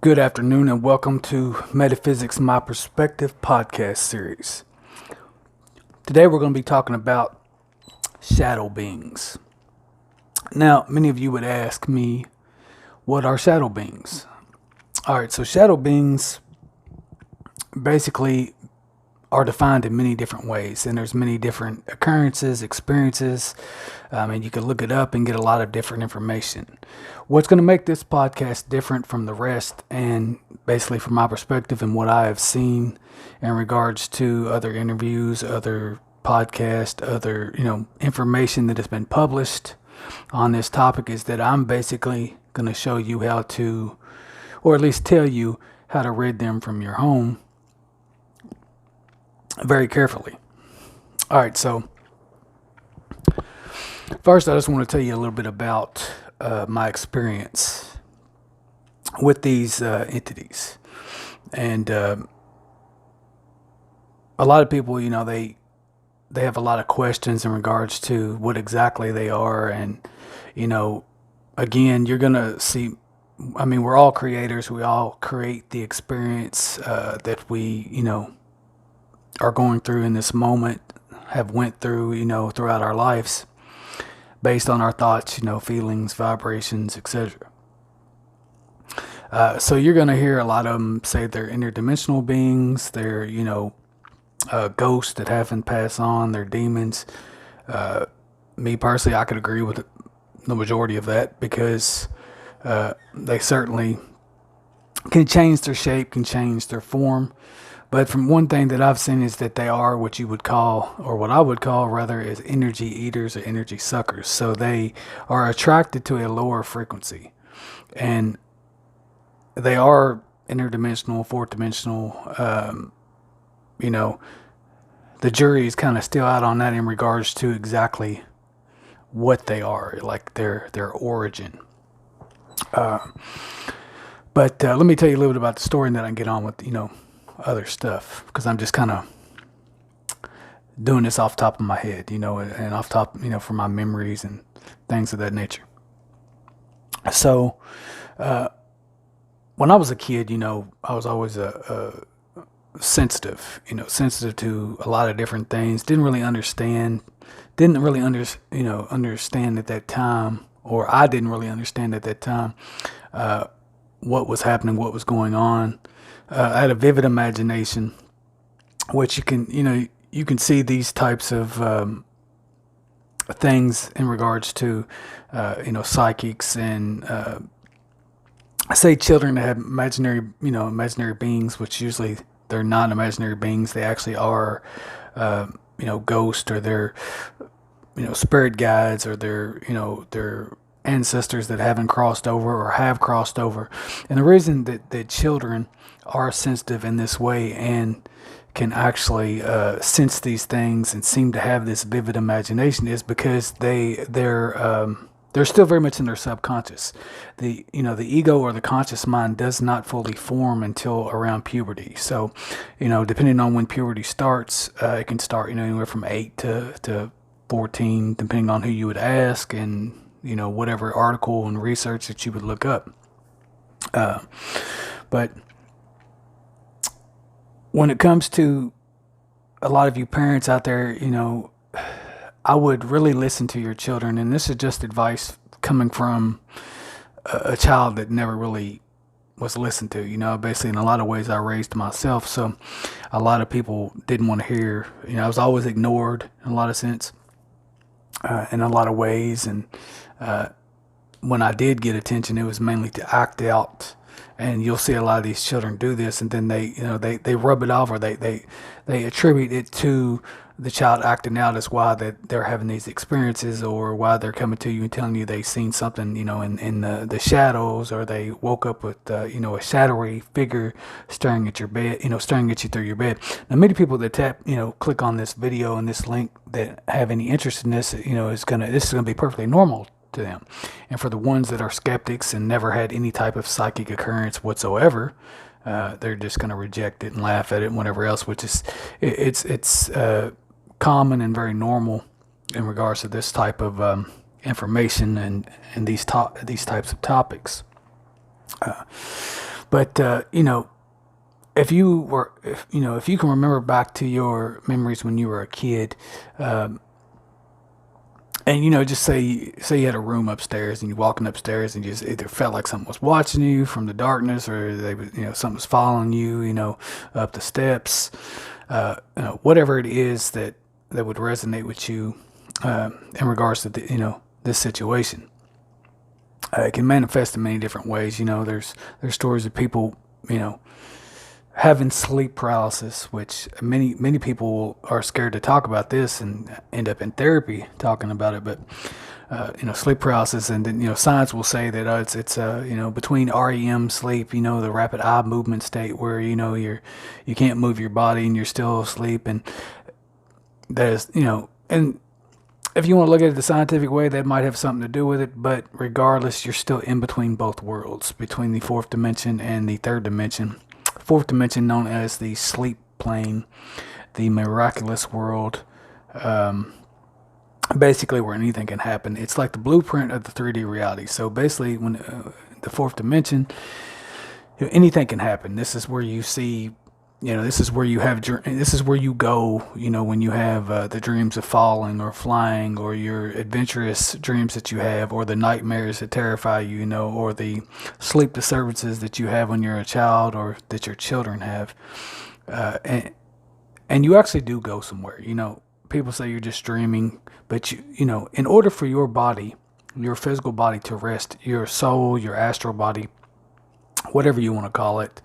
Good afternoon and welcome to Metaphysics My Perspective podcast series. Today we're going to be talking about shadow beings. Now, many of you would ask me, what are shadow beings? Alright, so shadow beings basically are defined in many different ways, and there's many different occurrences, experiences, and you can look it up and get a lot of different information. What's going to make this podcast different from the rest, and basically from my perspective and what I have seen in regards to other interviews, other podcasts, other information that has been published on this topic, is that I'm basically going to show you how to, or at least tell you how to rid them from your home very carefully. All right, so first I just want to tell you a little bit about my experience with these entities. And a lot of people, they have a lot of questions in regards to what exactly they are. And, again, you're going to see, we're all creators. We all create the experience that we, are going through in this moment, have went through, throughout our lives, based on our thoughts, feelings, vibrations, etc. So you're going to hear a lot of them say they're interdimensional beings, they're, ghosts that haven't passed on, they're demons. Me personally, I could agree with the majority of that, because they certainly can change their shape, can change their form. But from one thing that I've seen is that they are what you would call, or what I would call rather, is energy eaters or energy suckers. So they are attracted to a lower frequency. And they are interdimensional, fourth dimensional. The jury is kind of still out on that in regards to exactly what they are, like their origin. But let me tell you a little bit about the story, and then I can get on with, other stuff, because I'm just kind of doing this off the top of my head, and off top, from my memories and things of that nature. So, when I was a kid, I was always sensitive, sensitive to a lot of different things. Didn't really understand at that time, or I didn't really understand at that time, what was happening, what was going on. I had a vivid imagination, which you can see these types of things in regards to, psychics and, say children that have imaginary beings, which usually they're not imaginary beings. They actually are, ghosts, or they're, spirit guides, or they're ancestors that haven't crossed over or have crossed over. And the reason that children are sensitive in this way and can actually sense these things and seem to have this vivid imagination is because they're still very much in their subconscious. The ego or the conscious mind does not fully form until around puberty. So, depending on when puberty starts, it can start, anywhere from 8 to 14, depending on who you would ask, and whatever article and research that you would look up. But when it comes to a lot of you parents out there, I would really listen to your children. And this is just advice coming from a child that never really was listened to. Basically, in a lot of ways, I raised myself. So a lot of people didn't want to hear. I was always ignored in a lot of sense, in a lot of ways. And when I did get attention, it was mainly to act out. And you'll see a lot of these children do this, and then they rub it off, or they attribute it to the child acting out as why that they're having these experiences, or why they're coming to you and telling you they've seen something, in the shadows, or they woke up with, a shadowy figure staring at your bed, staring at you through your bed. Now, many people that click on this video and this link that have any interest in this, this is gonna be perfectly normal to them. And for the ones that are skeptics and never had any type of psychic occurrence whatsoever, they're just going to reject it and laugh at it and whatever else, which is it's common and very normal in regards to this type of information and these types of topics. But if you were, if you can remember back to your memories when you were a kid, and just say you had a room upstairs and you're walking upstairs and you just either felt like something was watching you from the darkness, or they was, something was following you, up the steps, whatever it is that would resonate with you, in regards to this situation. It can manifest in many different ways. There's stories of people, having sleep paralysis, which many people are scared to talk about this and end up in therapy talking about it. But sleep paralysis, and then science will say that it's between REM sleep, the rapid eye movement state, where you can't move your body and you're still asleep, and that is and if you want to look at it the scientific way, that might have something to do with it. But regardless, you're still in between both worlds, between the fourth dimension and the third dimension. Fourth dimension, known as the sleep plane, the miraculous world, basically where anything can happen. It's like the blueprint of the 3D reality. So basically, when the fourth dimension, anything can happen. This is where you see, this is where you have, this is where you go, when you have the dreams of falling or flying, or your adventurous dreams that you have, or the nightmares that terrify you, or the sleep disturbances that you have when you're a child, or that your children have. And you actually do go somewhere. People say you're just dreaming, but in order for your body, your physical body to rest, your soul, your astral body, whatever you want to call it,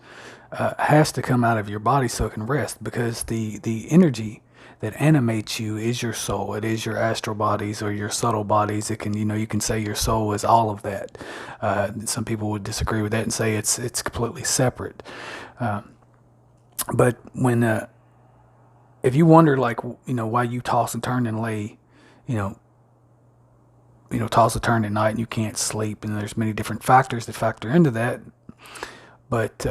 has to come out of your body so it can rest, because the energy that animates you is your soul. It is your astral bodies or your subtle bodies. It can, you can say your soul is all of that. Some people would disagree with that and say it's completely separate. But when, if you wonder, why you toss and turn and lay, toss and turn at night and you can't sleep, and there's many different factors that factor into that. But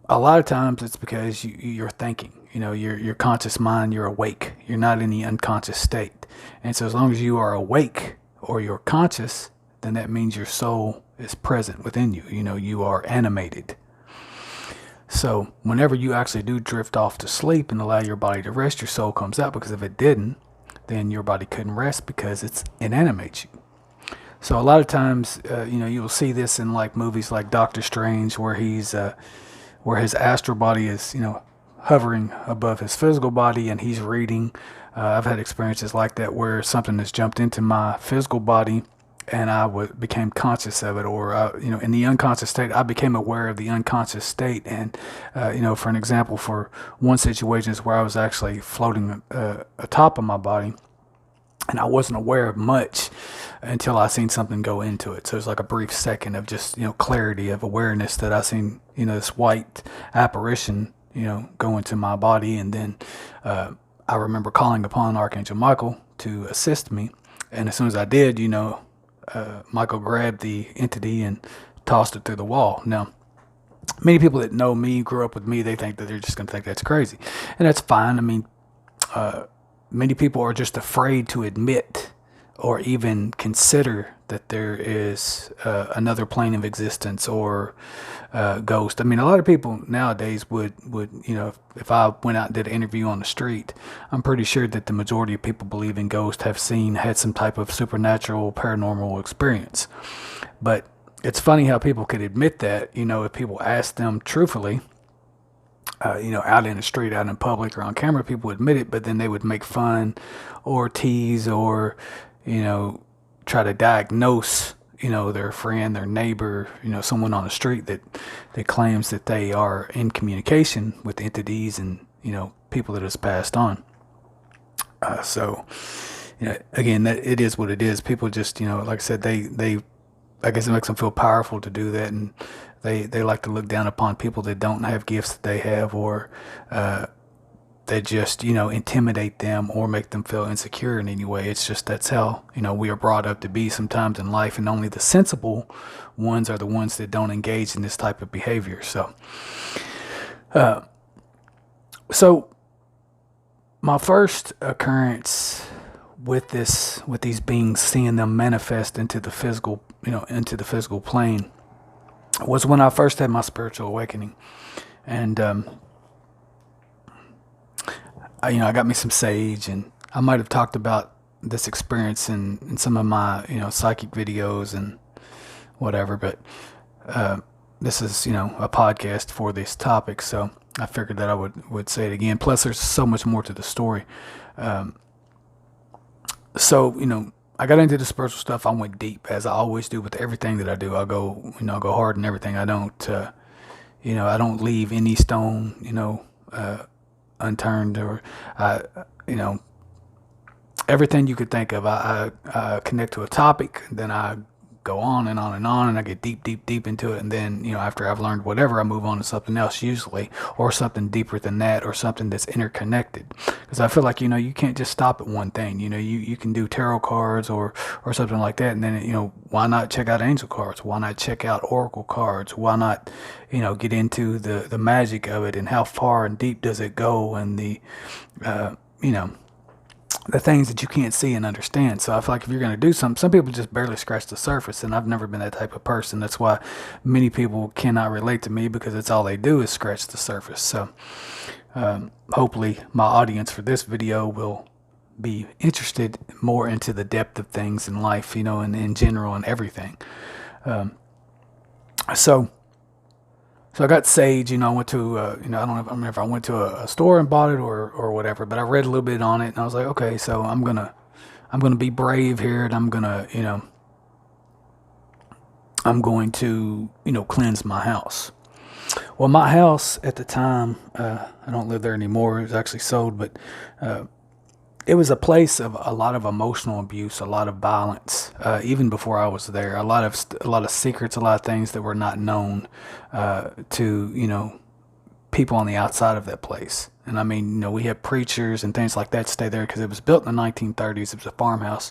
a lot of times it's because you're thinking, your conscious mind, you're awake. You're not in the unconscious state. And so as long as you are awake or you're conscious, then that means your soul is present within you. You are animated. So whenever you actually do drift off to sleep and allow your body to rest, your soul comes out, because if it didn't, then your body couldn't rest, because it animates you. So a lot of times, you'll see this in movies like Doctor Strange, where where his astral body is, hovering above his physical body, and he's reading. I've had experiences like that where something has jumped into my physical body, and I became conscious of it, or in the unconscious state, I became aware of the unconscious state. And for an example, for one situation is where I was actually floating atop of my body, and I wasn't aware of much until I seen something go into it. So it's like a brief second of just, clarity of awareness that I seen, this white apparition, go into my body. And then I remember calling upon Archangel Michael to assist me. And as soon as I did, Michael grabbed the entity and tossed it through the wall. Now, many people that know me, grew up with me, they think that they're just going to think that's crazy. And that's fine. I mean, many people are just afraid to admit or even consider that there is another plane of existence, or ghost. I mean, a lot of people nowadays would if I went out and did an interview on the street, I'm pretty sure that the majority of people believe in ghosts, had some type of supernatural, paranormal experience. But it's funny how people could admit that, if people ask them truthfully, out in the street, out in public, or on camera, people would admit it, but then they would make fun or tease, or try to diagnose, their friend, their neighbor, someone on the street that claims that they are in communication with entities and, people that has passed on. So, again, that it is what it is. People just, like I said, they I guess it makes them feel powerful to do that, and they like to look down upon people that don't have gifts that they have, or they just, intimidate them or make them feel insecure in any way. It's just, that's how, we are brought up to be sometimes in life, and only the sensible ones are the ones that don't engage in this type of behavior. So my first occurrence with these beings, seeing them manifest into the physical, into the physical plane, was when I first had my spiritual awakening. And, I got me some sage, and I might have talked about this experience in some of my, psychic videos and whatever, but this is, a podcast for this topic, so I figured that I would say it again. Plus, there's so much more to the story. So, I got into the spiritual stuff. I went deep, as I always do with everything that I do. I go, go hard in everything. I don't, I don't leave any stone, unturned, or, everything you could think of. I connect to a topic, then I go on and on and on, and I get deep, deep, deep into it. And then, after I've learned whatever, I move on to something else usually, or something deeper than that, or something that's interconnected. Because I feel like, you can't just stop at one thing. You can do tarot cards or something like that. And then, why not check out angel cards? Why not check out oracle cards? Why not, get into the magic of it, and how far and deep does it go, and the things that you can't see and understand. So I feel like if you're going to do something, some people just barely scratch the surface, and I've never been that type of person. That's why many people cannot relate to me, because it's all they do is scratch the surface. So hopefully my audience for this video will be interested more into the depth of things in life, and in general and everything. So I got sage, I went to, I remember if I went to a store and bought it or whatever, but I read a little bit on it, and I was like, okay, so I'm gonna be brave here, and I'm going to, cleanse my house. Well, my house at the time, I don't live there anymore. It was actually sold, but, it was a place of a lot of emotional abuse, a lot of violence, even before I was there. A lot of secrets, a lot of things that were not known to people on the outside of that place. And I mean, we had preachers and things like that stay there, because it was built in the 1930s. It was a farmhouse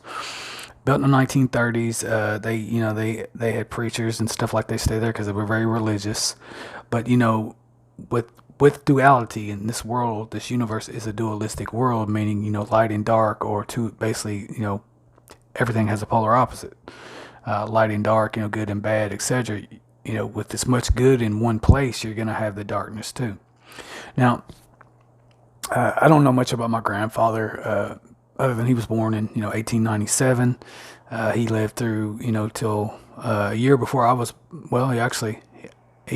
built in the 1930s. They had preachers and stuff like they stay there because they were very religious. But with duality in this world, this universe is a dualistic world, meaning, light and dark, or two, basically, everything has a polar opposite. Light and dark, good and bad, etc. With this much good in one place, you're going to have the darkness too. Now, I don't know much about my grandfather, other than he was born in, 1897. He lived through, till a year before I was, well, he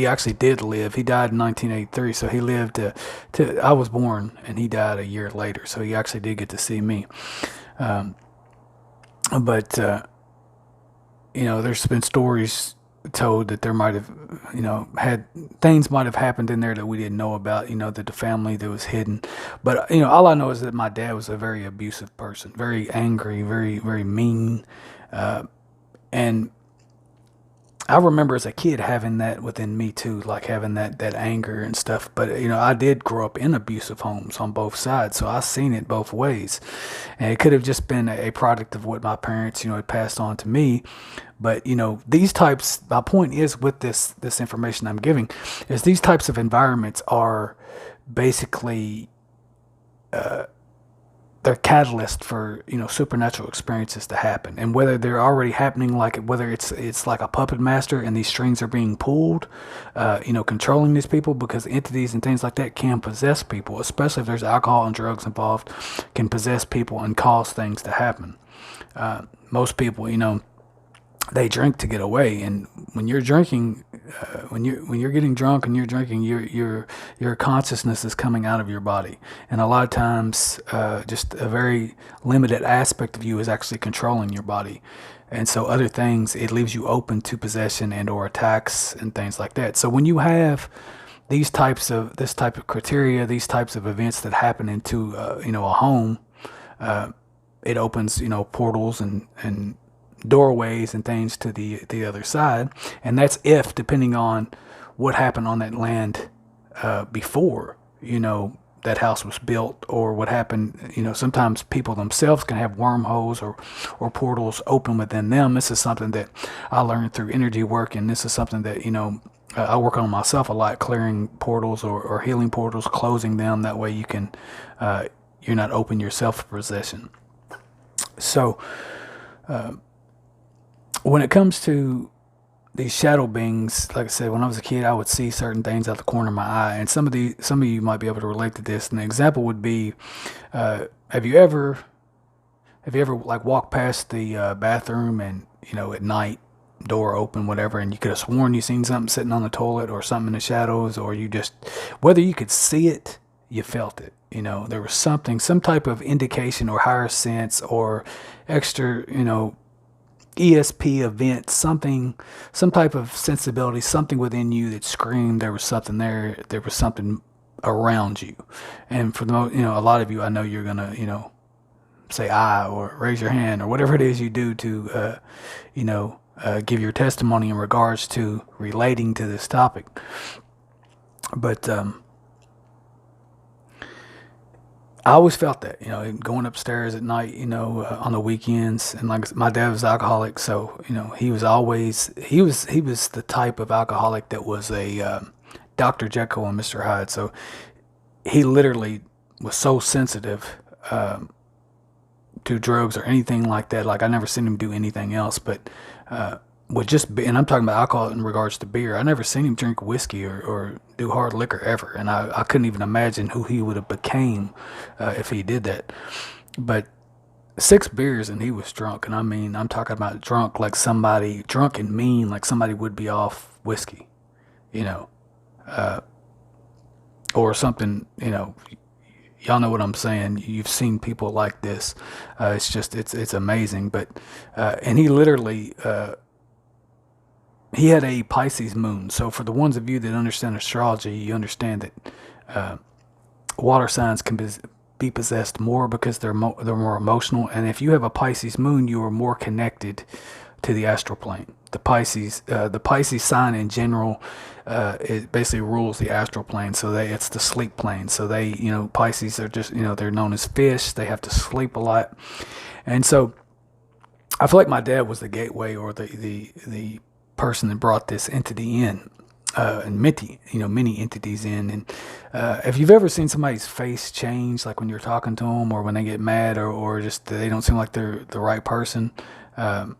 actually did live. He died in 1983, so he lived to I was born, and he died a year later. So he actually did get to see me. But there's been stories told that there might have, had things might have happened in there that we didn't know about. That the family that was hidden. But all I know is that my dad was a very abusive person, very angry, very, very mean, and I remember as a kid having that within me too, like having that anger and stuff. But, I did grow up in abusive homes on both sides, so I seen it both ways. And it could have just been a product of what my parents, had passed on to me. But, these types, my point is with this information I'm giving, is these types of environments are basically, they're catalyst for supernatural experiences to happen. And whether they're already happening, like whether it's like a puppet master and these strings are being pulled, controlling these people, because entities and things like that can possess people, especially if there's alcohol and drugs involved, can possess people and cause things to happen. Most people, they drink to get away, and when you're drinking, when you're getting drunk and you're drinking, your consciousness is coming out of your body, and a lot of times, just a very limited aspect of you is actually controlling your body, and so other things, it leaves you open to possession and or attacks and things like that. So when you have this type of criteria, these types of events that happen into a home, it opens portals and doorways and things to the other side. And that's if, depending on what happened on that land before that house was built, or what happened. Sometimes people themselves can have wormholes or portals open within them. This is something that I learned through energy work, and this is something that I work on myself a lot, clearing portals or healing portals, closing them. That way you can you're not open yourself for possession. So when it comes to these shadow beings, like I said, when I was a kid, I would see certain things out the corner of my eye, and some of you might be able to relate to this. And the example would be, have you ever like walked past the bathroom and at night, door open, whatever, and you could have sworn you seen something sitting on the toilet or something in the shadows, or you just, whether you could see it, you felt it. There was something, some type of indication or higher sense or extra, ESP event, something, some type of sensibility, something within you that screamed there was something there, there was something around you. And for the most, a lot of you, I know you're gonna, say I or raise your hand or whatever it is you do to, give your testimony in regards to relating to this topic. But I always felt that, going upstairs at night, on the weekends, and like my dad was alcoholic, so he was the type of alcoholic that was a Dr. Jekyll and Mr. Hyde. So he literally was so sensitive to drugs or anything like that. Like I never seen him do anything else, but would just be, and I'm talking about alcohol in regards to beer. I never seen him drink whiskey or do hard liquor ever, and I couldn't even imagine who he would have became if he did that. But 6 beers and he was drunk, and I mean I'm talking about drunk like somebody drunk and mean, like somebody would be off whiskey, or something. Y'all know what I'm saying. You've seen people like this. It's amazing. But and he literally. He had a Pisces moon. So for the ones of you that understand astrology, you understand that water signs can be possessed more because they're more emotional. And if you have a Pisces moon, you are more connected to the astral plane. The Pisces sign in general, it basically rules the astral plane. So it's the sleep plane. So Pisces are just, they're known as fish. They have to sleep a lot. And so I feel like my dad was the gateway or the person that brought this entity in, and many entities in. And if you've ever seen somebody's face change, like when you're talking to them or when they get mad or just they don't seem like they're the right person, a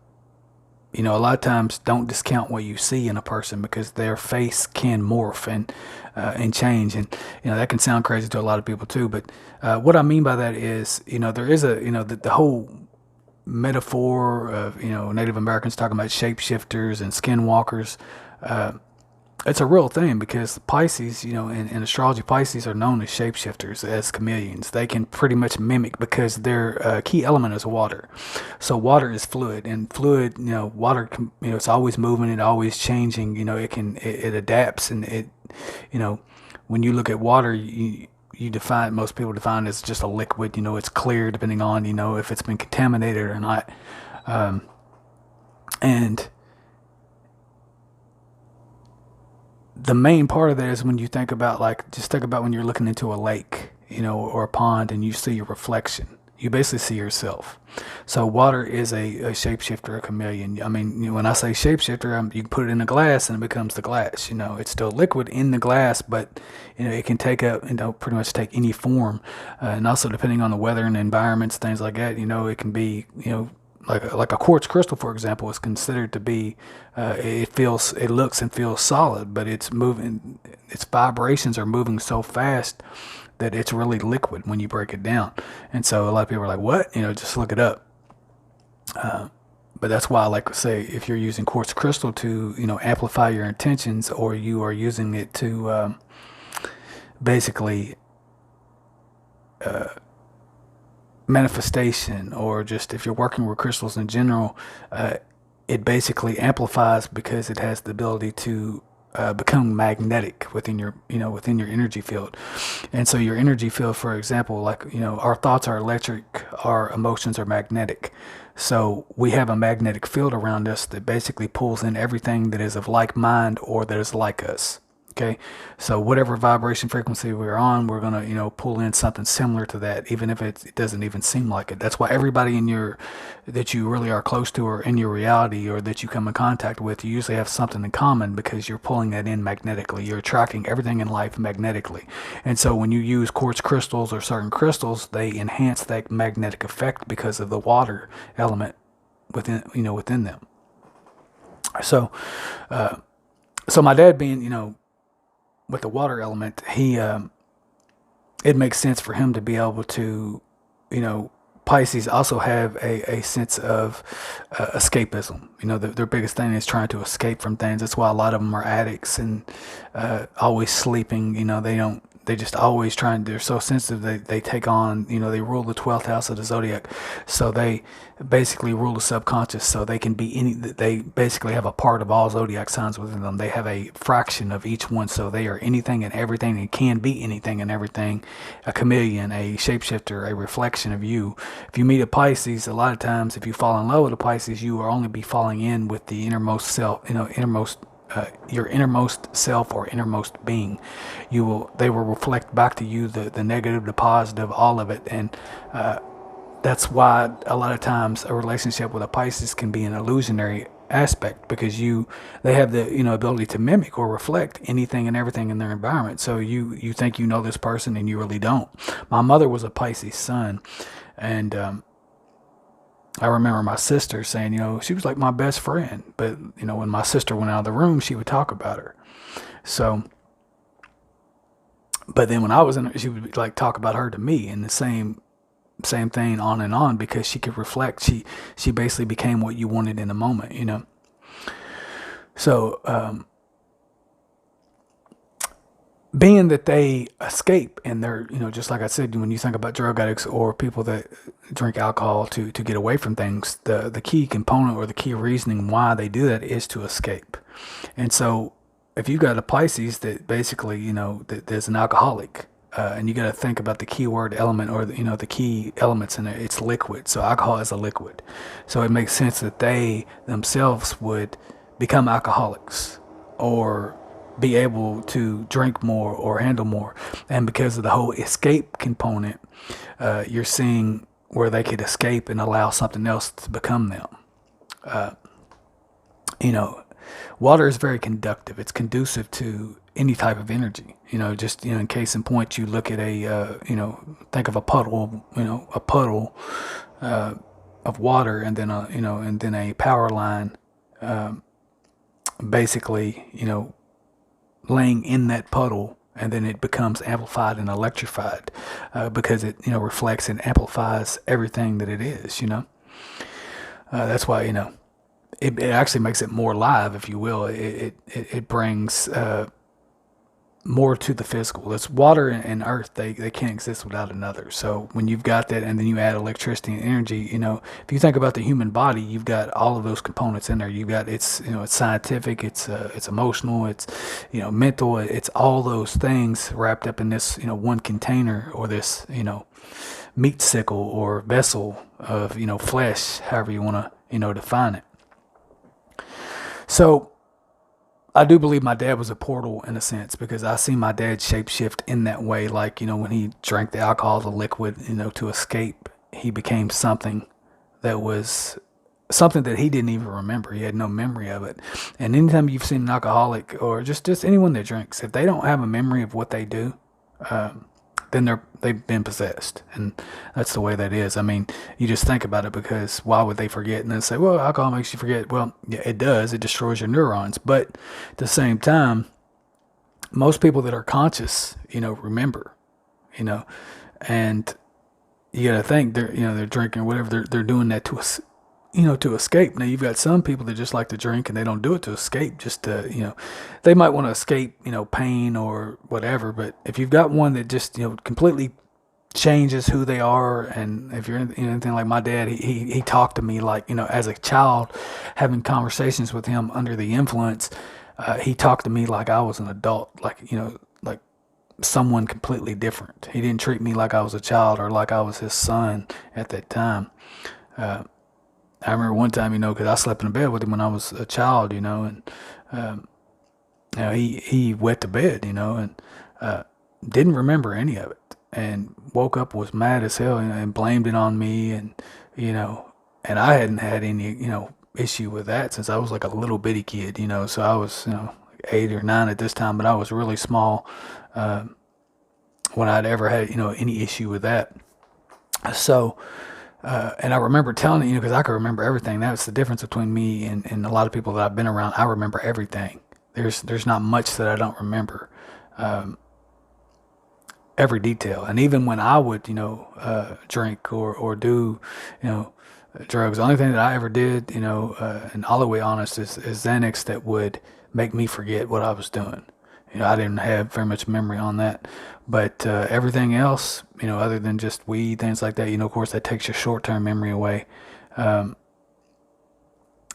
lot of times don't discount what you see in a person because their face can morph and change. And, that can sound crazy to a lot of people too. But what I mean by that is, there is the whole metaphor of Native Americans talking about shapeshifters and skinwalkers. It's a real thing because Pisces, in astrology, Pisces are known as shapeshifters, as chameleons. They can pretty much mimic because their key element is water. So water is fluid, and fluid, water can, it's always moving, it always changing. It adapts, and it, when you look at water, most people define it as just a liquid. It's clear depending on, if it's been contaminated or not. And the main part of that is when you think about, just think about when you're looking into a lake, or a pond, and you see your reflection. You basically see yourself. So water is a shapeshifter, a chameleon. I mean, when I say shapeshifter, you can put it in a glass and it becomes the glass. It's still liquid in the glass, but it can take pretty much take any form. And also depending on the weather and the environments, things like that, it can be, like a quartz crystal, for example, is considered to be, it looks and feels solid, but it's moving, its vibrations are moving so fast that it's really liquid when you break it down. And so a lot of people are like, what? Just look it up. But that's why I like to say, if you're using quartz crystal to, amplify your intentions, or you are using it to basically manifestation, or just if you're working with crystals in general, it basically amplifies because it has the ability to become magnetic within your energy field. And so your energy field, for example, our thoughts are electric, our emotions are magnetic. So we have a magnetic field around us that basically pulls in everything that is of like mind or that is like us. Okay, so whatever vibration frequency we're on, we're gonna pull in something similar to that, even if it doesn't even seem like it. That's why everybody that you really are close to, or in your reality, or that you come in contact with, you usually have something in common because you're pulling that in magnetically. You're attracting everything in life magnetically. And so when you use quartz crystals or certain crystals, they enhance that magnetic effect because of the water element within them. So, so my dad being, with the water element, it makes sense for him to be able to, you know, Pisces also have a sense of escapism. Their biggest thing is trying to escape from things. That's why a lot of them are addicts and always sleeping. They just always trying, they're so sensitive, they take on, they rule the 12th house of the zodiac. So they basically rule the subconscious, so they basically have a part of all zodiac signs within them. They have a fraction of each one, so they are anything and everything and can be anything and everything. A chameleon, a shapeshifter, a reflection of you. If you meet a Pisces, a lot of times if you fall in love with a Pisces, you will only be falling in with the innermost self, your innermost self or innermost being. They will reflect back to you the negative, the positive, all of it. And that's why a lot of times a relationship with a Pisces can be an illusionary aspect, because they have the ability to mimic or reflect anything and everything in their environment. So you think you know this person and you really don't. My mother was a Pisces sun, and I remember my sister saying, she was like my best friend. But, when my sister went out of the room, she would talk about her. So, but then when I was in her, she would like talk about her to me, and the same thing on and on, because she could reflect. She basically became what you wanted in the moment. So, being that they escape, and they're, just like I said, when you think about drug addicts or people that drink alcohol to get away from things, the key component or the key reasoning why they do that is to escape. And so if you got a Pisces that basically, that there's an alcoholic, and you got to think about the keyword element, or the key elements in it. It's liquid. So alcohol is a liquid. So it makes sense that they themselves would become alcoholics, or be able to drink more or handle more. And because of the whole escape component, you're seeing where they could escape and allow something else to become them. Water is very conductive. It's conducive to any type of energy. Just in case in point, you look at think of a puddle, of water, and then a power line, basically, laying in that puddle, and then it becomes amplified and electrified, because it reflects and amplifies everything that it is. That's why it actually makes it more live, if you will. It brings more to the physical. It's water and earth. They can't exist without another. So when you've got that, and then you add electricity and energy, if you think about the human body, you've got all of those components in there. You've got, it's scientific, it's emotional, it's mental, it's all those things wrapped up in this one container, or this meat sickle or vessel of flesh, however you want to define it. So I do believe my dad was a portal in a sense, because I see my dad shapeshift in that way. Like, when he drank the alcohol, the liquid, to escape, he became something that was something that he didn't even remember. He had no memory of it. And anytime you've seen an alcoholic, or just anyone that drinks, if they don't have a memory of what they do, then they've been possessed. And that's the way that is. I mean, you just think about it, because why would they forget? And then say, well, alcohol makes you forget. Well, yeah, it does. It destroys your neurons. But at the same time, most people that are conscious, remember, and you got to think they're drinking or whatever. They're doing that to escape. Now you've got some people that just like to drink, and they don't do it to escape, just to, they might want to escape, pain or whatever. But if you've got one that just, completely changes who they are, and if you're anything like my dad, he talked to me like, as a child, having conversations with him under the influence, he talked to me like I was an adult, like, like someone completely different. He didn't treat me like I was a child, or like I was his son at that time. I remember one time, because I slept in bed with him when I was a child, and he wet the bed, and didn't remember any of it, and woke up, was mad as hell, and blamed it on me, and and I hadn't had any issue with that since I was like a little bitty kid, so I was like 8 or 9 at this time, but I was really small when I'd ever had any issue with that. So And I remember telling it, because I could remember everything. That's the difference between me and a lot of people that I've been around. I remember everything. There's not much that I don't remember. Every detail. And even when I would, drink or do, you know, drugs, the only thing that I ever did, and all the way honest, is Xanax that would make me forget what I was doing. I didn't have very much memory on that, but everything else, other than just weed, things like that, of course, that takes your short-term memory away. Um,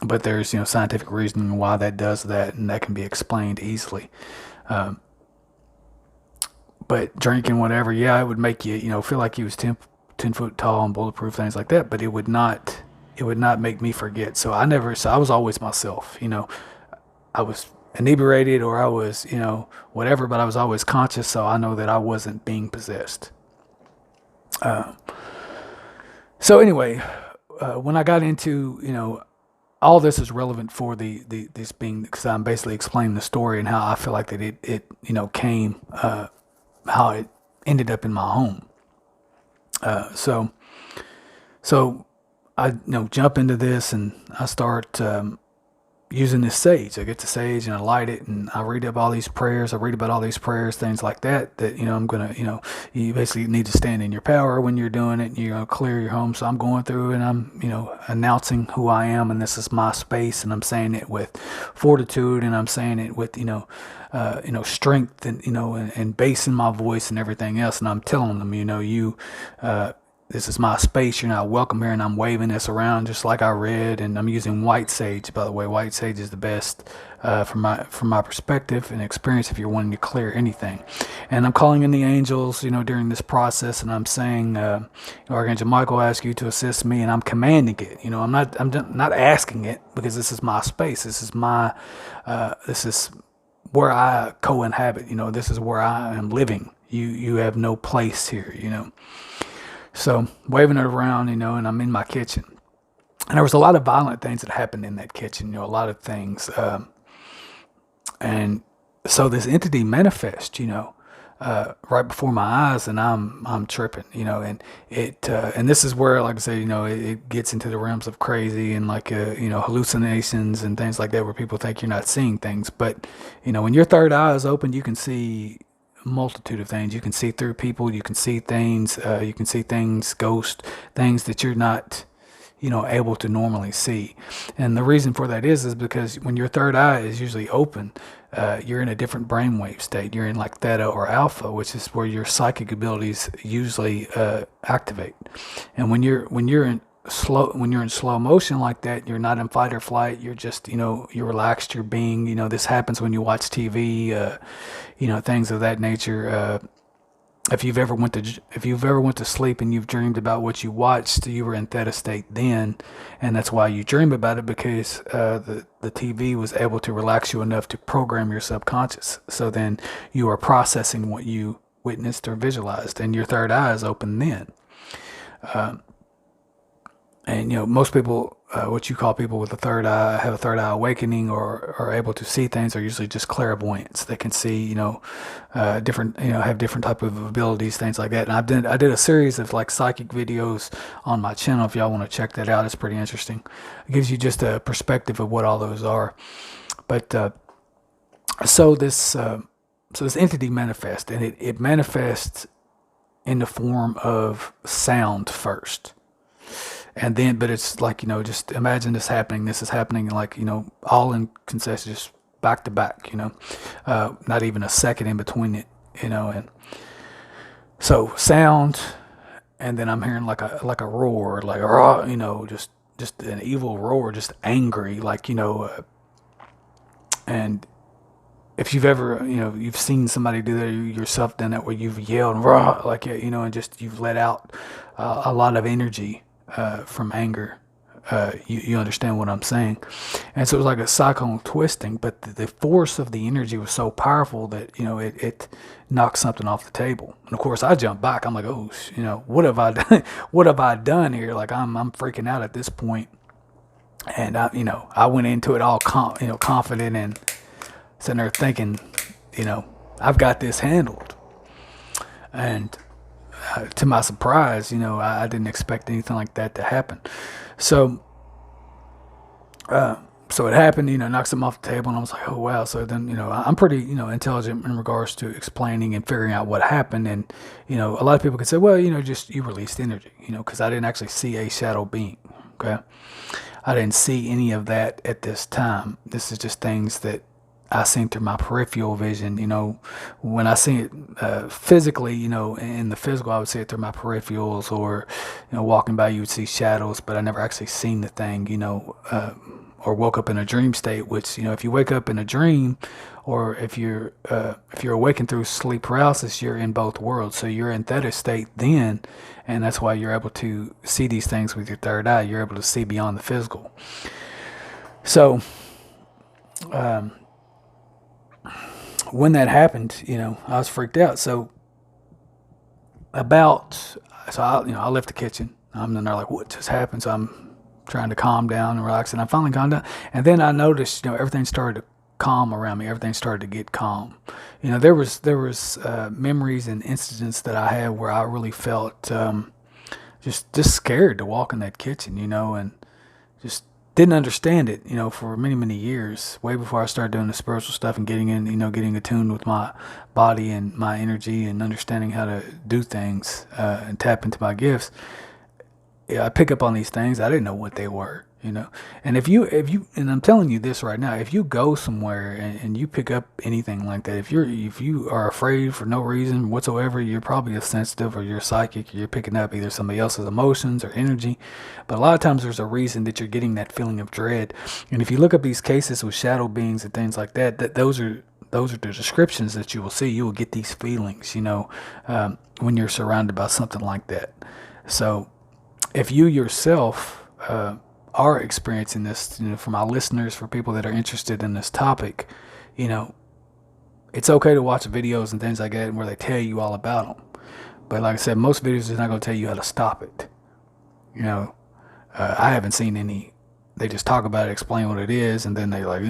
but there's, scientific reasoning why that does that, and that can be explained easily. Um, but drinking whatever, yeah, it would make you, feel like you was 10 foot tall and bulletproof, things like that. But it would not make me forget. So I was always myself. I was inebriated or I was, whatever, but I was always conscious. So I know that I wasn't being possessed. Uh, so anyway, when I got into, all this is relevant for the this being, because I'm basically explaining the story and how I feel like that it came, how it ended up in my home. So I jump into this and I start using this sage. I get the sage and I light it and I read up all these prayers. I read about all these prayers, things like that. That I'm gonna you basically need to stand in your power when you're doing it. And you're gonna clear your home. So I'm going through and I'm announcing who I am and this is my space and I'm saying it with fortitude and I'm saying it with strength and and bass in my voice and everything else. And I'm telling them this is my space. You're not welcome here. And I'm waving this around just like I read. And I'm using white sage. By the way, white sage is the best from my perspective and experience if you're wanting to clear anything. And I'm calling in the angels, during this process. And I'm saying, Archangel Michael asked you to assist me. And I'm commanding it. I'm not asking it because this is my space. This is where I co-inhabit. This is where I am living. You have no place here. So waving it around, and I'm in my kitchen. And there was a lot of violent things that happened in that kitchen, a lot of things. And so this entity manifests, right before my eyes, and I'm tripping, and this is where, like I say, it gets into the realms of crazy and like, hallucinations and things like that, where people think you're not seeing things. But, when your third eye is open, you can see multitude of things. You can see through people. You can see things. You can see things, ghosts, things that you're not, able to normally see. And the reason for that is because when your third eye is usually open, you're in a different brainwave state. You're in like theta or alpha, which is where your psychic abilities usually activate. And when you're in slow motion like that, you're not in fight or flight. You're just, you're relaxed. You're being, this happens when you watch TV, things of that nature. If you've ever went to sleep and you've dreamed about what you watched, you were in theta state then, and that's why you dream about it, because the TV was able to relax you enough to program your subconscious. So then you are processing what you witnessed or visualized, and your third eye is open then. And most people, what you call people with a third eye, have a third eye awakening or are able to see things, are usually just clairvoyants. They can see, different, have different type of abilities, things like that. And I did a series of like psychic videos on my channel. If y'all want to check that out, it's pretty interesting. It gives you just a perspective of what all those are. But so this entity manifests, and it manifests in the form of sound first. And then, but it's like, just imagine this happening. This is happening like, all in concession, just back to back, not even a second in between it, and so sound, and then I'm hearing like a roar, like, just an evil roar, just angry, like, and if you've ever, you've seen somebody do that, you yourself done that, where you've yelled, raw, like, and just you've let out a lot of energy from anger. You understand what I'm saying? And so it was like a cyclone twisting, but the force of the energy was so powerful that, it knocked something off the table. And of course I jumped back. I'm like, oh, what have I done? What have I done here? Like I'm freaking out at this point. And I went into it all confident and sitting there thinking, I've got this handled. And to my surprise, I didn't expect anything like that to happen. So, uh, so it happened, knocks him off the table, and I was like, oh wow. So then, I'm pretty, intelligent in regards to explaining and figuring out what happened. And, a lot of people could say, well, just you released energy, because I didn't actually see a shadow being. Okay. I didn't see any of that at this time. This is just things that I seen through my peripheral vision. When I see it physically, in the physical, I would see it through my peripherals, or, walking by, you would see shadows, but I never actually seen the thing, or woke up in a dream state, which, if you wake up in a dream, or if you're awakened through sleep paralysis, you're in both worlds. So you're in theta state then, and that's why you're able to see these things with your third eye. You're able to see beyond the physical. So, when that happened, I was freaked out. So I left the kitchen. I'm in there like, what just happened? So I'm trying to calm down and relax, and I finally calmed down. And then I noticed, everything started to calm around me. Everything started to get calm. There was memories and incidents that I had where I really felt just scared to walk in that kitchen, and just didn't understand it, for many, many years, way before I started doing the spiritual stuff and getting attuned with my body and my energy and understanding how to do things and tap into my gifts. Yeah, I pick up on these things. I didn't know what they were, and if you, and I'm telling you this right now, if you go somewhere and you pick up anything like that, if you are afraid for no reason whatsoever, you're probably a sensitive, or you're psychic, or you're picking up either somebody else's emotions or energy. But a lot of times there's a reason that you're getting that feeling of dread. And if you look up these cases with shadow beings and things like that, those are the descriptions that you will see. You will get these feelings, when you're surrounded by something like that. So if you yourself are experiencing this, for my listeners, for people that are interested in this topic, it's okay to watch videos and things like that where they tell you all about them. But like I said, most videos are not going to tell you how to stop it. I haven't seen any. They just talk about it, explain what it is, and then they like,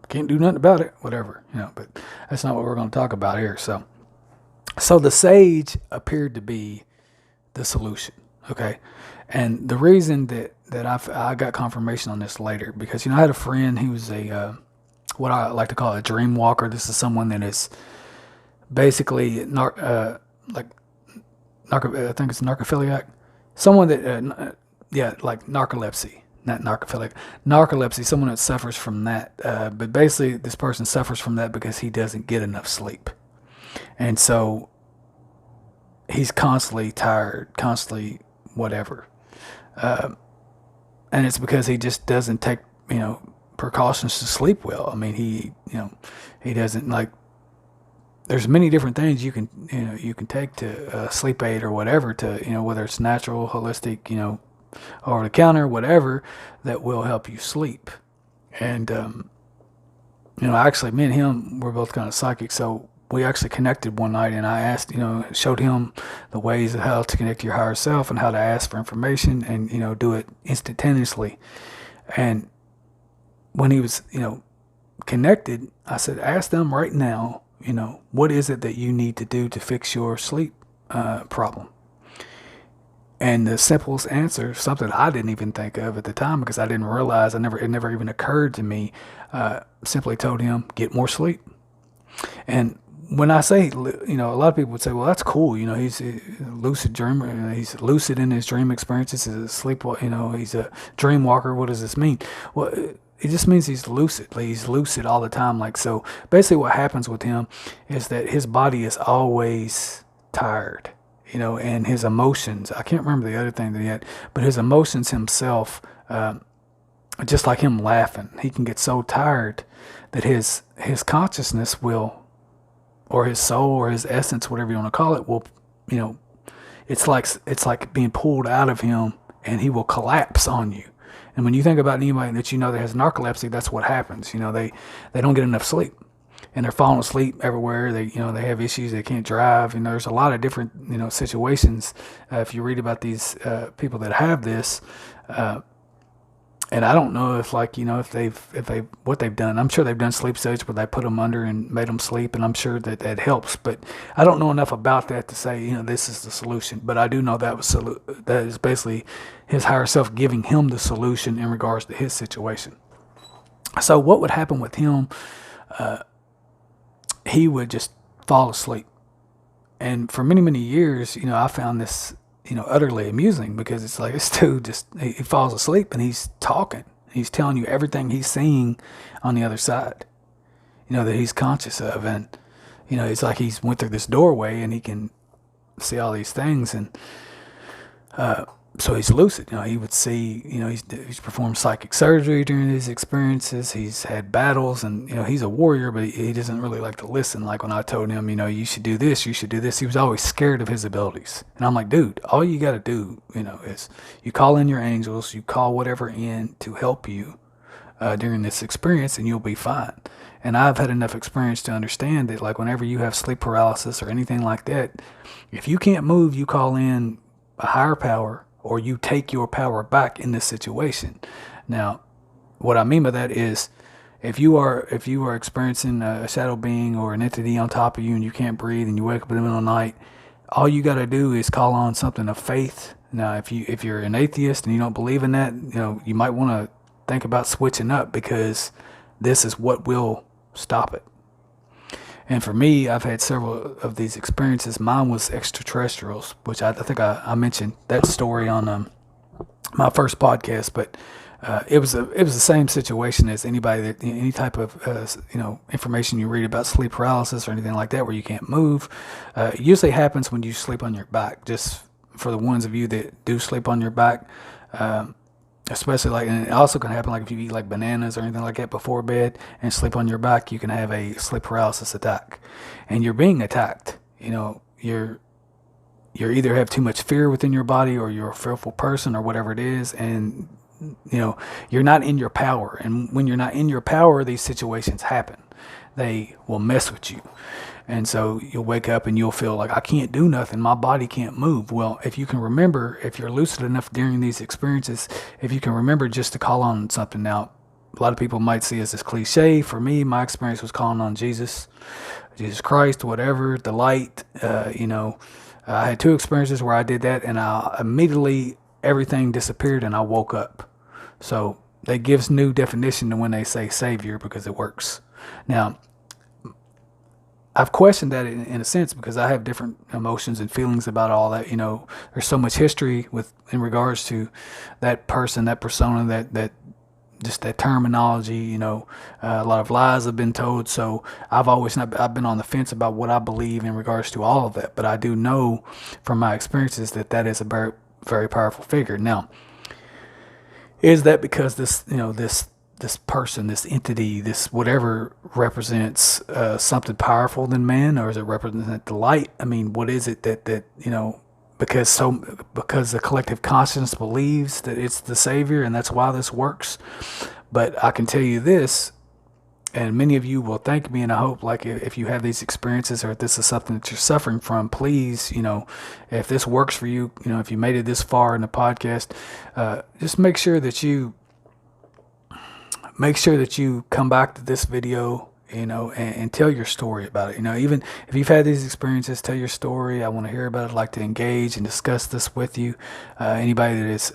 can't do nothing about it, whatever, But that's not what we're going to talk about here. So the sage appeared to be the solution. Okay. And the reason that I got confirmation on this later, because, I had a friend, he was what I like to call a dream walker. This is someone that is basically, I think it's narcophiliac. Someone that, like narcolepsy, not narcophiliac, narcolepsy, someone that suffers from that. But basically this person suffers from that because he doesn't get enough sleep. And so he's constantly tired, constantly whatever. And it's because he just doesn't take, precautions to sleep well. I mean, he doesn't like, there's many different things you can take to sleep aid or whatever to, whether it's natural, holistic, over the counter, whatever, that will help you sleep. And, actually me and him, we're both kind of psychic. So we actually connected one night, and I asked, showed him the ways of how to connect to your higher self and how to ask for information and, do it instantaneously. And when he was, connected, I said, ask them right now, what is it that you need to do to fix your sleep problem? And the simplest answer, something I didn't even think of at the time because I didn't realize, it never even occurred to me, simply told him, get more sleep. And when I say, a lot of people would say, well, that's cool. He's a lucid dreamer. He's lucid in his dream experiences. He's a sleep, he's a dream walker. What does this mean? Well, it just means he's lucid. He's lucid all the time. So basically what happens with him is that his body is always tired, and his emotions, I can't remember the other thing that he had, but his emotions himself, just like him laughing, he can get so tired that his consciousness will, or his soul or his essence, whatever you want to call it, will, it's like being pulled out of him, and he will collapse on you. And when you think about anybody that that has narcolepsy, that's what happens. They don't get enough sleep, and they're falling asleep everywhere. They have issues. They can't drive. There's a lot of different situations. If you read about these people that have this, And I don't know if, like, if they what they've done. I'm sure they've done sleep studies where they put them under and made them sleep, and I'm sure that that helps. But I don't know enough about that to say, this is the solution. But I do know that is basically his higher self giving him the solution in regards to his situation. So what would happen with him? He would just fall asleep, and for many many years, I found this utterly amusing, because it's like this dude just he falls asleep and he's talking. He's telling you everything he's seeing on the other side, that he's conscious of. And, it's like he's went through this doorway and he can see all these things. And so he's lucid. He would see, he's performed psychic surgery during these experiences. He's had battles, and, he's a warrior, but he doesn't really like to listen. Like when I told him, you should do this, you should do this, he was always scared of his abilities. And I'm like, dude, all you got to do, is you call in your angels, you call whatever in to help you during this experience, and you'll be fine. And I've had enough experience to understand that, like, whenever you have sleep paralysis or anything like that, if you can't move, you call in a higher power, or you take your power back in this situation. Now, what I mean by that is, if you are experiencing a shadow being or an entity on top of you and you can't breathe and you wake up in the middle of the night, all you got to do is call on something of faith. Now, if you're an atheist and you don't believe in that, you might want to think about switching up, because this is what will stop it. And for me, I've had several of these experiences. Mine was extraterrestrials, which I think I mentioned that story on my first podcast. But it was the same situation as any type of information you read about sleep paralysis or anything like that, where you can't move. It usually happens when you sleep on your back. Just for the ones of you that do sleep on your back. Especially and it also can happen if you eat bananas or anything like that before bed and sleep on your back, you can have a sleep paralysis attack, and you're being attacked. You're either have too much fear within your body, or you're a fearful person, or whatever it is, and you're not in your power. And when you're not in your power, these situations happen. They will mess with you. And so you'll wake up and you'll feel like, I can't do nothing. My body can't move. Well, if you can remember, if you're lucid enough during these experiences, if you can remember just to call on something. Now, a lot of people might see as this cliche. For me, my experience was calling on Jesus Christ, whatever, the light. I had two experiences where I did that, and immediately everything disappeared and I woke up. So that gives new definition to when they say Savior, because it works. Now, I've questioned that in a sense, because I have different emotions and feelings about all that. There's so much history in regards to that person, that persona, that just that terminology. A lot of lies have been told. So I've been on the fence about what I believe in regards to all of that. But I do know from my experiences that is a very, very powerful figure. Now, is that because this person, this entity, this whatever represents something powerful than man, or does it represent the light? I mean, what is it that because the collective consciousness believes that it's the Savior, and that's why this works. But I can tell you this, and many of you will thank me, and I hope, if you have these experiences, or if this is something that you're suffering from, please, if this works for you, if you made it this far in the podcast, just make sure that you come back to this video, and tell your story about it. Even if you've had these experiences, tell your story. I want to hear about it. I'd like to engage and discuss this with you. Anybody that is,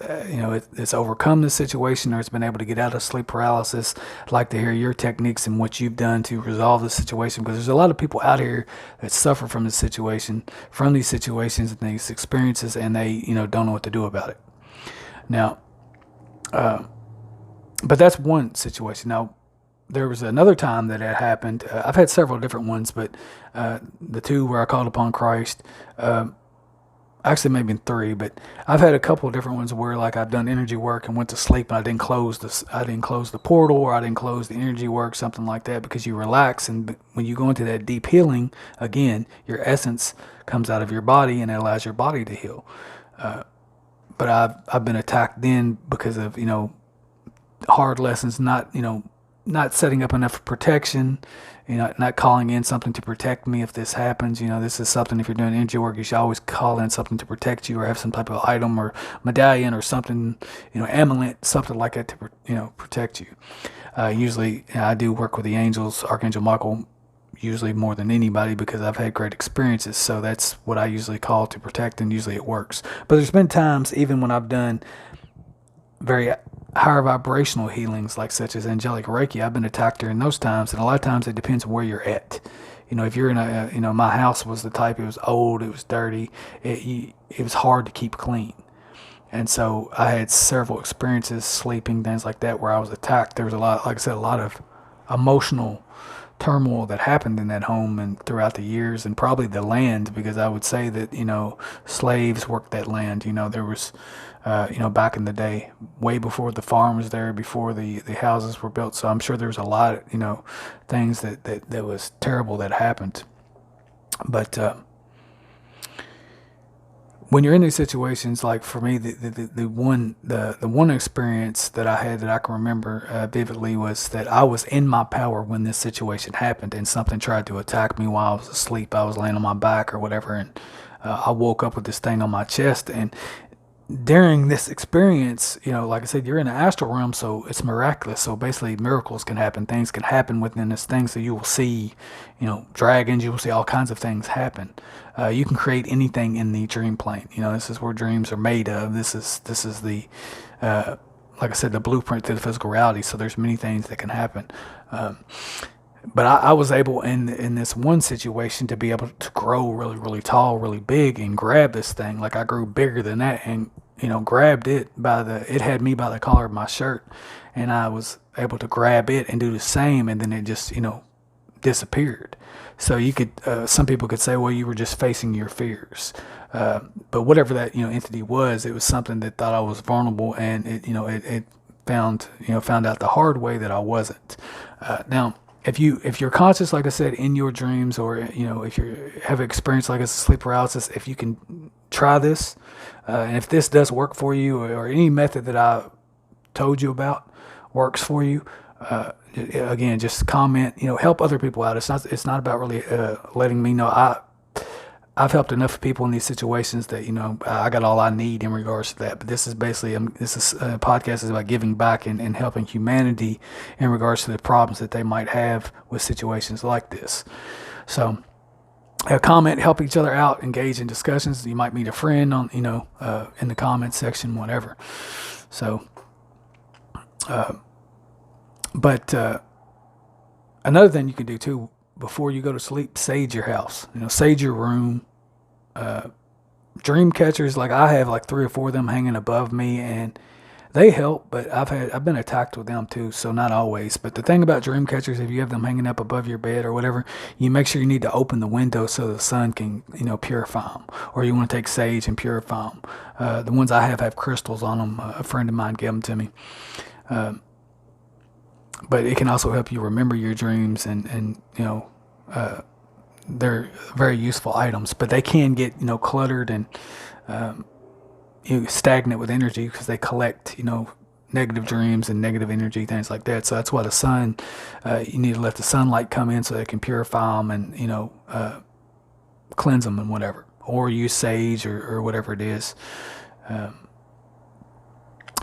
that's overcome this situation, or has been able to get out of sleep paralysis, I'd like to hear your techniques and what you've done to resolve this situation, because there's a lot of people out here that suffer from these situations and these experiences, and they, don't know what to do about it. Now, but that's one situation. Now, there was another time that it happened. I've had several different ones, but the two where I called upon Christ, actually maybe three, but I've had a couple of different ones where I've done energy work and went to sleep, and I didn't close the portal, or I didn't close the energy work, something like that, because you relax, and when you go into that deep healing, again, your essence comes out of your body and it allows your body to heal. But I've been attacked then because of hard lessons, not not setting up enough protection, not calling in something to protect me if this happens. This is something, if you're doing energy work, you should always call in something to protect you, or have some type of item or medallion or something, amulet, something like that to, protect you. Usually, I do work with the angels, Archangel Michael, usually more than anybody, because I've had great experiences. So that's what I usually call to protect, and usually it works. But there's been times, even when I've done very higher vibrational healings, like such as angelic Reiki, I've been attacked during those times. And a lot of times it depends on where you're at. If you're in my house was the type, it was old, it was dirty, it was hard to keep clean. And so I had several experiences, sleeping, things like that, where I was attacked. There was a lot, like I said, a lot of emotional turmoil that happened in that home and throughout the years, and probably the land, because I would say that, slaves worked that land. There was, back in the day, way before the farm was there, before the houses were built. So I'm sure there was a lot of, things that was terrible that happened. But when you're in these situations, like for me, the one experience that I had that I can remember vividly was that I was in my power when this situation happened, and something tried to attack me while I was asleep. I was laying on my back or whatever, and I woke up with this thing on my chest. And during this experience, like I said, you're in the astral realm, so it's miraculous. So basically, miracles can happen. Things can happen within this thing. So you will see, dragons. You will see all kinds of things happen. You can create anything in the dream plane. This is where dreams are made of. This is the, like I said, the blueprint to the physical reality. So there's many things that can happen. But I was able in this one situation to be able to grow really, really tall, really big, and grab this thing. Like I grew bigger than that, and grabbed it it had me by the collar of my shirt, and I was able to grab it and do the same, and then it just disappeared. So you could, some people could say, well, you were just facing your fears. But whatever that entity was, it was something that thought I was vulnerable, and it found out the hard way that I wasn't. Now, if you're conscious, like I said, in your dreams, or if you have experience like a sleep paralysis, if you can try this, and if this does work for you, or any method that I told you about works for you, again, just comment. Help other people out. It's not about really letting me know. I've helped enough people in these situations that I got all I need in regards to that. But this is basically this podcast is about giving back and helping humanity in regards to the problems that they might have with situations like this. So comment, help each other out, engage in discussions. You might meet a friend on in the comment section, whatever. So but another thing you can do too, before you go to sleep, sage your house. Sage your room. Dream catchers, like I have like 3 or 4 of them hanging above me, and they help. But I've been attacked with them too, so not always. But the thing about dream catchers, if you have them hanging up above your bed or whatever, you make sure you need to open the window so the sun can purify them. Or you want to take sage and purify them. The ones I have crystals on them. A friend of mine gave them to me. But it can also help you remember your dreams, and they're very useful items. But they can get cluttered and stagnant with energy, because they collect negative dreams and negative energy, things like that. So that's why the sun, you need to let the sunlight come in so they can purify them and cleanse them and whatever. Or use sage or whatever it is.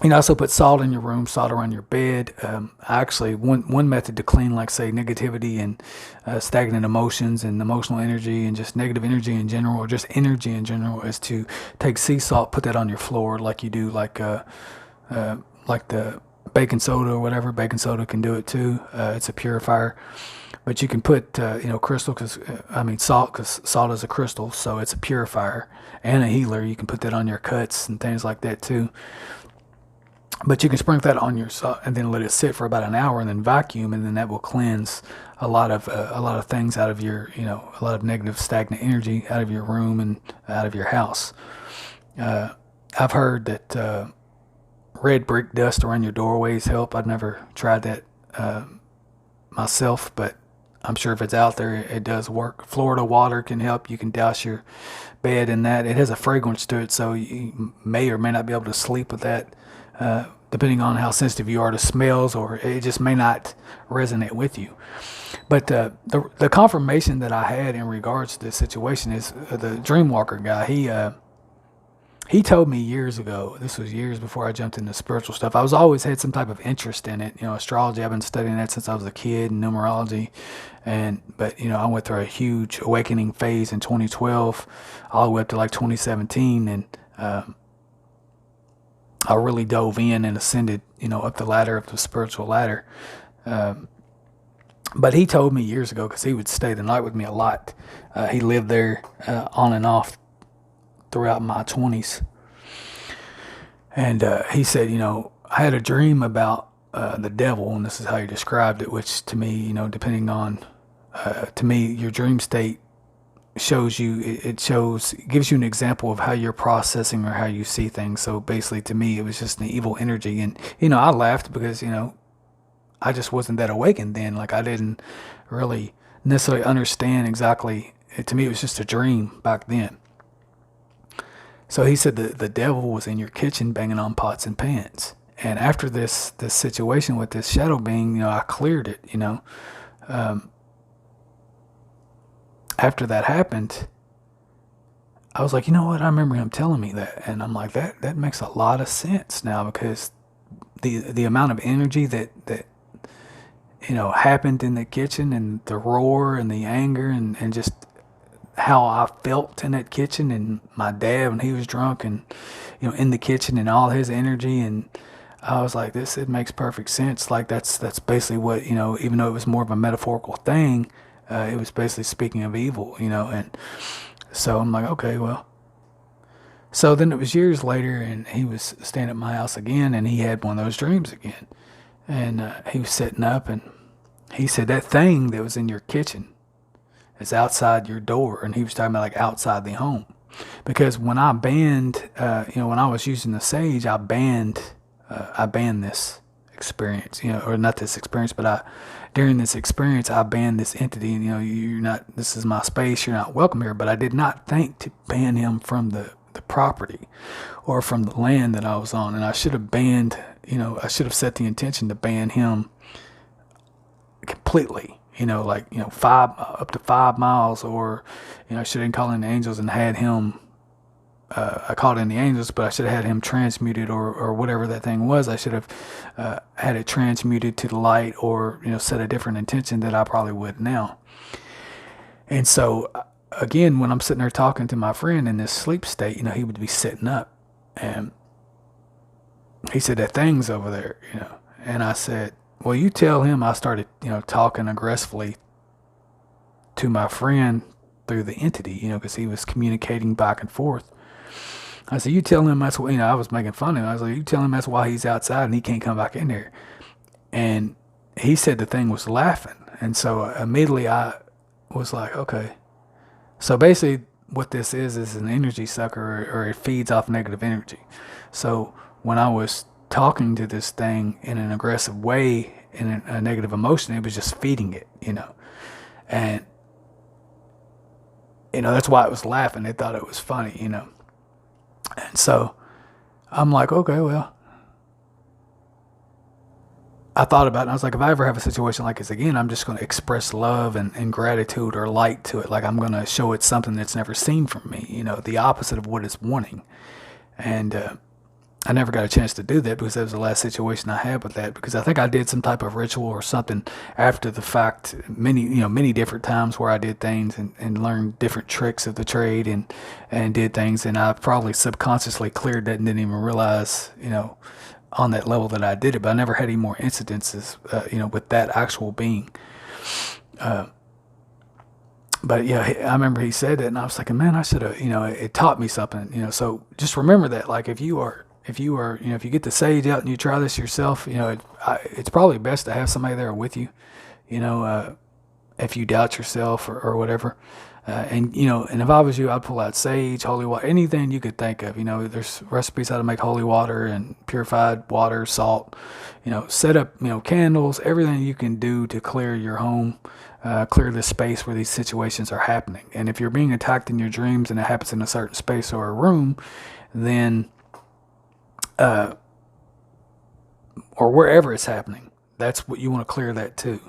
You can also put salt in your room, salt around your bed. Actually, one method to clean, like say, negativity and stagnant emotions and emotional energy and just negative energy in general, or just energy in general, is to take sea salt, put that on your floor, like you do like the baking soda or whatever. Baking soda can do it too. It's a purifier. But you can put crystal, salt, because salt is a crystal, so it's a purifier and a healer. You can put that on your cuts and things like that too. But you can sprinkle that on your and then let it sit for about an hour, and then vacuum, and then that will cleanse a lot of things out of your a lot of negative stagnant energy out of your room and out of your house. I've heard that red brick dust around your doorways help. I've never tried that myself, but I'm sure if it's out there, it does work. Florida water can help. You can douse your bed in that. It has a fragrance to it, so you may or may not be able to sleep with that depending on how sensitive you are to smells, or it just may not resonate with you. But the confirmation that I had in regards to this situation is the Dreamwalker guy. He told me years ago. This was years before I jumped into spiritual stuff. I was always had some type of interest in it. Astrology. I've been studying that since I was a kid, and numerology. But I went through a huge awakening phase in 2012, all the way up to like 2017, and I really dove in and ascended, up the ladder of the spiritual ladder. But he told me years ago, because he would stay the night with me a lot. He lived there on and off throughout my 20s. And he said, I had a dream about the devil, and this is how he described it, which to me, depending on, to me, your dream state shows you, it gives you an example of how you're processing or how you see things. So basically, to me, it was just an evil energy. And, I laughed because, I just wasn't that awakened then. Like, I didn't really necessarily understand exactly. To me, it was just a dream back then. So he said the devil was in your kitchen banging on pots and pans. And after this situation with this shadow being, I cleared it, After that happened, I was like, you know what? I remember him telling me that. And I'm like, that makes a lot of sense now, because the amount of energy that happened in the kitchen, and the roar and the anger, and just how I felt in that kitchen, and my dad when he was drunk, and in the kitchen, and all his energy. And I was like, it makes perfect sense. Like, that's basically what, even though it was more of a metaphorical thing, it was basically speaking of evil, and so I'm like, okay, well. So then it was years later, and he was staying at my house again, and he had one of those dreams again. And he was sitting up, and he said, that thing that was in your kitchen is outside your door. And he was talking about like outside the home. Because when I banned, when I was using the sage, I banned this experience, or not this experience, but during this experience, I banned this entity. And, you're not, this is my space, you're not welcome here. But I did not think to ban him from the property or from the land that I was on. And I should have banned, I should have set the intention to ban him completely, up to 5 miles, or, I shouldn't call in the angels and had him, I called in the angels, but I should have had him transmuted, or whatever that thing was. I should have had it transmuted to the light, or, set a different intention that I probably would now. And so, again, when I'm sitting there talking to my friend in this sleep state, he would be sitting up, and he said, that thing's over there, and I said, well, you tell him. I started, talking aggressively to my friend through the entity, because he was communicating back and forth. I said, you tell him that's what, I was making fun of him. I was like, you tell him that's why he's outside and he can't come back in there. And he said the thing was laughing. And so immediately I was like, okay. So basically what this is an energy sucker, or it feeds off negative energy. So when I was talking to this thing in an aggressive way, in a negative emotion, it was just feeding it, and that's why it was laughing. They thought it was funny, and so I'm like, okay, well, I thought about it, and I was like, if I ever have a situation like this again, I'm just going to express love and gratitude or light to it. Like, I'm going to show it something that's never seen from me, the opposite of what it's wanting. And I never got a chance to do that, because that was the last situation I had with that, because I think I did some type of ritual or something after the fact, many different times where I did things and learned different tricks of the trade and did things. And I probably subconsciously cleared that and didn't even realize, on that level that I did it. But I never had any more incidences, with that actual being. But yeah, I remember he said that, and I was like, man, I should have, it taught me something, so just remember that, like, if you get the sage out and you try this yourself, it's probably best to have somebody there with you, if you doubt yourself or whatever. And if I was you, I'd pull out sage, holy water, anything you could think of. There's recipes how to make holy water and purified water, salt, set up, candles, everything you can do to clear your home, clear the space where these situations are happening. And if you're being attacked in your dreams and it happens in a certain space or a room, then or wherever it's happening. That's what you want to clear that too.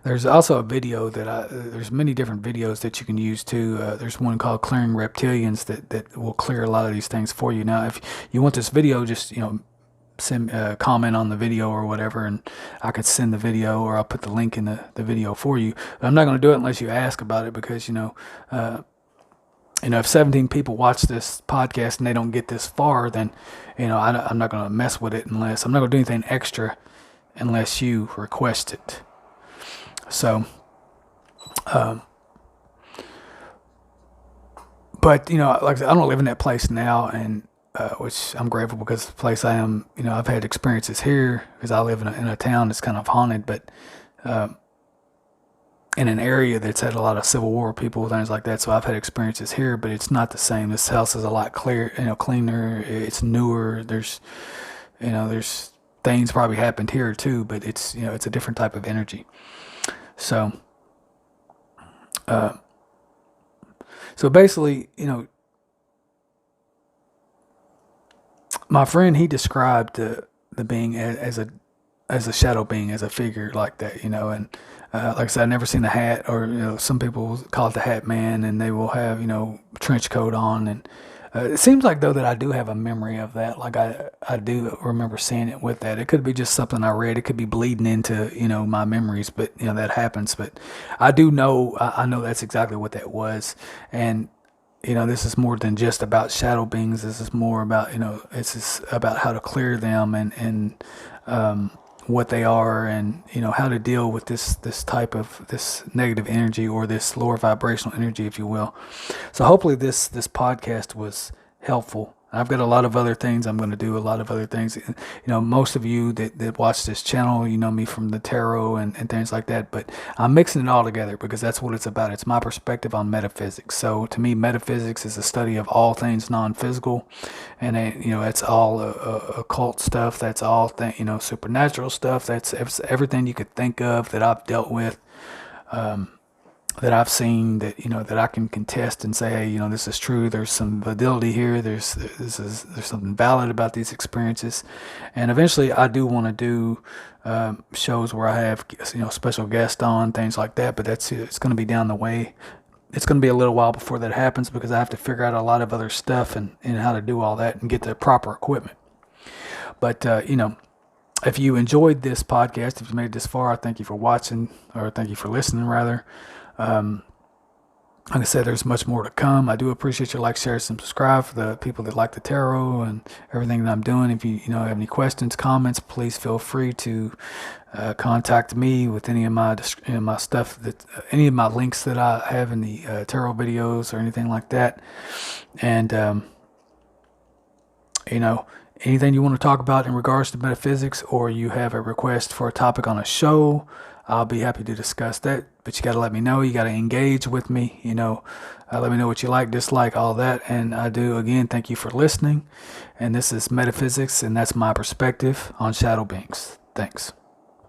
There's also a video there's many different videos that you can use too. There's one called Clearing Reptilians that will clear a lot of these things for you. Now, if you want this video, just, send comment on the video or whatever, and I could send the video, or I'll put the link in the video for you. But I'm not going to do it unless you ask about it, because, if 17 people watch this podcast and they don't get this far, then, I'm not going to mess with it I'm not going to do anything extra unless you request it. So, but, like I said, I don't live in that place now, and which I'm grateful, because the place I am, I've had experiences here, because I live in a town that's kind of haunted, but in an area that's had a lot of Civil War people, things like that. So I've had experiences here, but it's not the same. This house is a lot cleaner. It's newer. There's things probably happened here too, but it's a different type of energy. So, basically, my friend, he described the being as a shadow being, as a figure like that, and like I said, I've never seen the hat, or some people call it the Hat Man, and they will have trench coat on, and it seems like, though, that I do have a memory of that. Like I do remember seeing it with that. It could be just something I read. It could be bleeding into my memories, but that happens. But I do know, I know that's exactly what that was, and this is more than just about shadow beings. This is more about this is about how to clear them, and what they are, and how to deal with this negative energy, or this lower vibrational energy, if you will. So hopefully this podcast was helpful. I've got a lot of other things I'm going to do, a lot of other things. Most of you that watch this channel, me from the tarot and things like that, but I'm mixing it all together because that's what it's about. It's my perspective on metaphysics. So to me, metaphysics is a study of all things non-physical, and it's all occult stuff. That's all supernatural stuff. That's everything you could think of that I've dealt with, that I've seen, that that I can contest and say, hey, this is true. There's some validity here. There's something valid about these experiences. And eventually, I do want to do shows where I have special guests on, things like that. But it's going to be down the way. It's going to be a little while before that happens, because I have to figure out a lot of other stuff and how to do all that and get the proper equipment. But if you enjoyed this podcast, if you made it this far, I thank you for watching, or thank you for listening, rather. Like I said, there's much more to come. I do appreciate your like, share, and subscribe for the people that like the tarot and everything that I'm doing. If you have any questions, comments, please feel free to contact me with any of my stuff, any of my links that I have in the tarot videos or anything like that. And anything you want to talk about in regards to metaphysics, or you have a request for a topic on a show, I'll be happy to discuss that. But you got to let me know. You got to engage with me. Let me know what you like, dislike, all that. And I do, again, thank you for listening. And this is Metaphysics, and that's my perspective on shadow beings. Thanks.